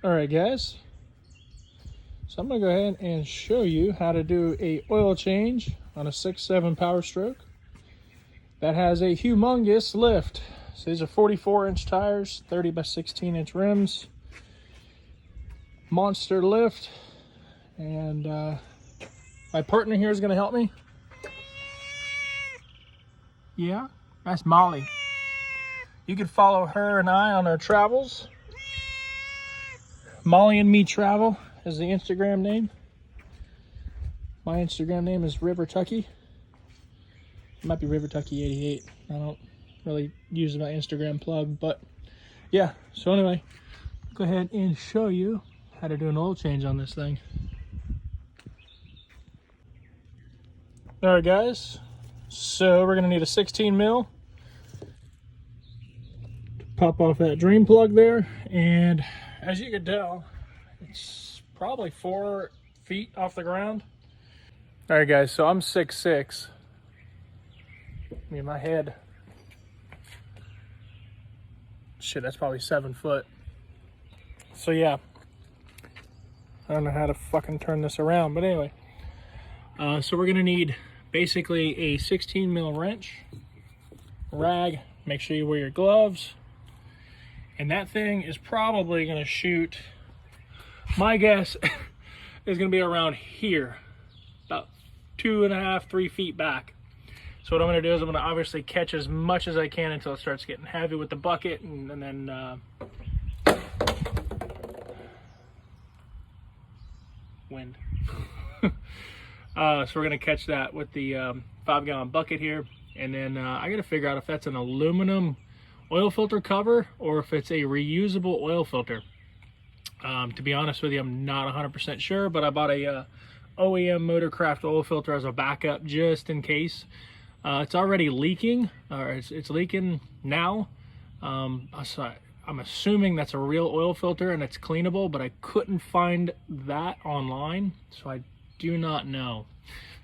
All right, guys. So I'm gonna go ahead and show you how to do a oil change on a 6.7 Power Stroke that has a humongous lift. So these are 44-inch tires, 30 by 16-inch rims, monster lift, and my partner here is gonna help me. Yeah, that's Molly. You can follow her and I on our travels. Molly and Me Travel is the Instagram name. My Instagram name is River Tucky. It might be River Tucky 88. I don't really use my Instagram plug, but yeah. So anyway, go ahead and show you how to do an oil change on this thing. All right, guys. So we're gonna need a 16 mil. Pop off that drain plug there, and as you can tell, it's probably 4 feet off the ground. All right, guys, so I'm 6'6". I mean, my head, shit, that's probably 7 foot. So yeah, I don't know how to fucking turn this around, but anyway. So we're gonna need basically a 16 mil wrench, rag, make sure you wear your gloves, and that thing is probably gonna shoot, my guess is gonna be around here, about 2.5, 3 feet back. So what I'm gonna do is I'm gonna obviously catch as much as I can until it starts getting heavy with the bucket, and then wind. So we're gonna catch that with the 5-gallon bucket here, and then I gotta figure out if that's an aluminum oil filter cover or if it's a reusable oil filter. To be honest with you, I'm not 100% sure, but I bought a OEM Motorcraft oil filter as a backup just in case. It's already leaking, or it's leaking now. I'm assuming that's a real oil filter and it's cleanable, but I couldn't find that online, so I do not know.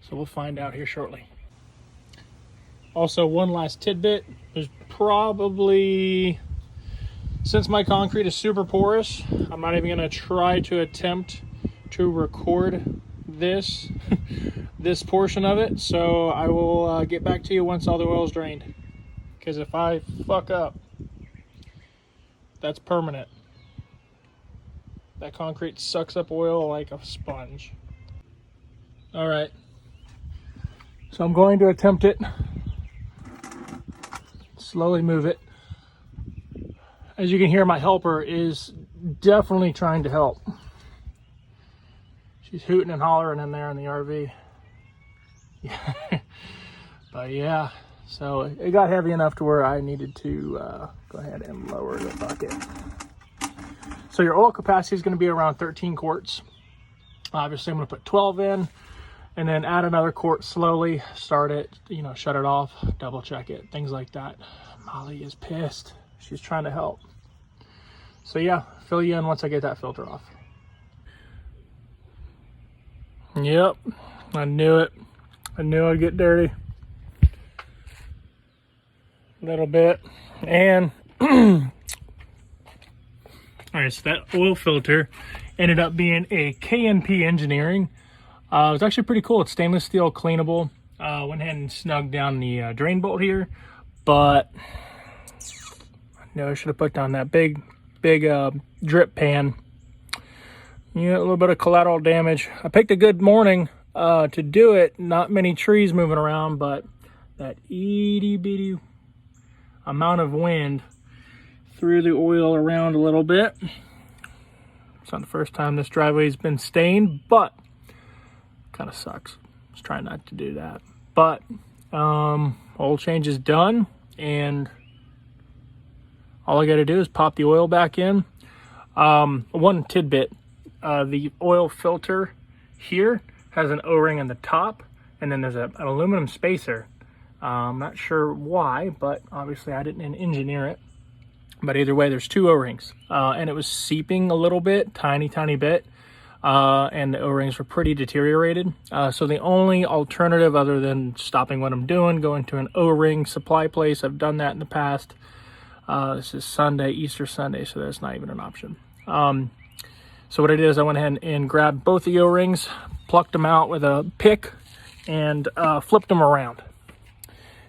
So we'll find out here shortly. Also, one last tidbit, there's probably, since my concrete is super porous, I'm not even gonna try to attempt to record this this portion of it. So I will get back to you once all the oil is drained, because if I fuck up, that's permanent. That concrete sucks up oil like a sponge. All right, so I'm going to attempt it. Slowly move it. As you can hear, my helper is definitely trying to help. She's hooting and hollering in there in the RV. But yeah, so it got heavy enough to where I needed to go ahead and lower the bucket. So your oil capacity is going to be around 13 quarts. Obviously, I'm going to put 12 in, and then add another quart slowly, start it, shut it off, double check it, things like that. Molly is pissed. She's trying to help. So yeah, fill you in once I get that filter off. Yep, I knew it. I knew I'd get dirty. A little bit. And, all right, so that oil filter ended up being a KNP Engineering. It was actually pretty cool. It's stainless steel, cleanable. Went ahead and snugged down the drain bolt here, but I know I should have put down that big drip pan. A little bit of collateral damage. I picked a good morning to do it. Not many trees moving around, but that itty bitty amount of wind threw the oil around a little bit. It's not the first time this driveway's been stained, but kind of sucks. Just trying not to do that. But oil change is done, and all I got to do is pop the oil back in. One tidbit, the oil filter here has an O-ring in the top, and then there's an aluminum spacer. I'm not sure why, but obviously I didn't engineer it. But either way, there's 2 O-rings, and it was seeping a little bit, tiny bit. And the O-rings were pretty deteriorated. So the only alternative other than stopping what I'm doing, going to an O-ring supply place, I've done that in the past. This is Sunday, Easter Sunday, so that's not even an option. So what I did is I went ahead and grabbed both the O-rings, plucked them out with a pick, and flipped them around.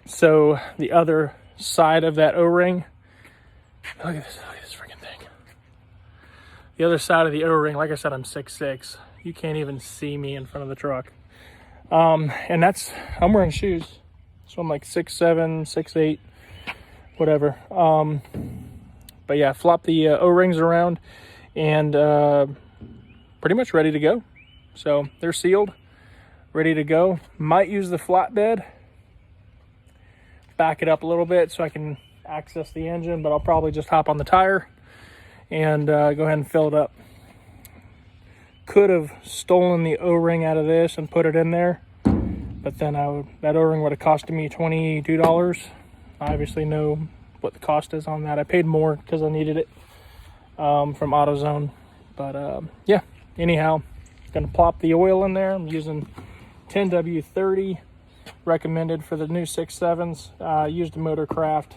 So the other side of that O-ring, look at this freaking thing. The other side of the O-ring, like I said, I'm 6'6". You can't even see me in front of the truck. And I'm wearing shoes. So I'm like 6'7", 6'8", whatever. But yeah, flop the O-rings around and pretty much ready to go. So they're sealed, ready to go. Might use the flatbed, back it up a little bit so I can access the engine, but I'll probably just hop on the tire and go ahead and fill it up. Could have stolen the O-ring out of this and put it in there, but then that O-ring would have costed me $22. I obviously know what the cost is on that. I paid more because I needed it from AutoZone. But yeah, anyhow, gonna plop the oil in there. I'm using 10W30, recommended for the new 6.7s. Used a Motorcraft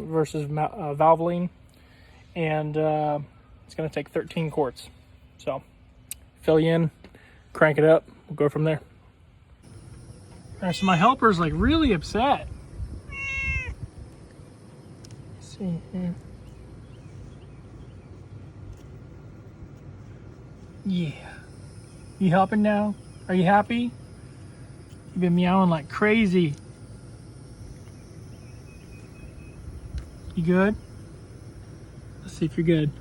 versus Valvoline, and it's gonna take 13 quarts. So fill you in, crank it up, we'll go from there. All right, so my helper's like really upset. Let's see here. Yeah. You helping now? Are you happy? You've been meowing like crazy. You good? Let's see if you're good.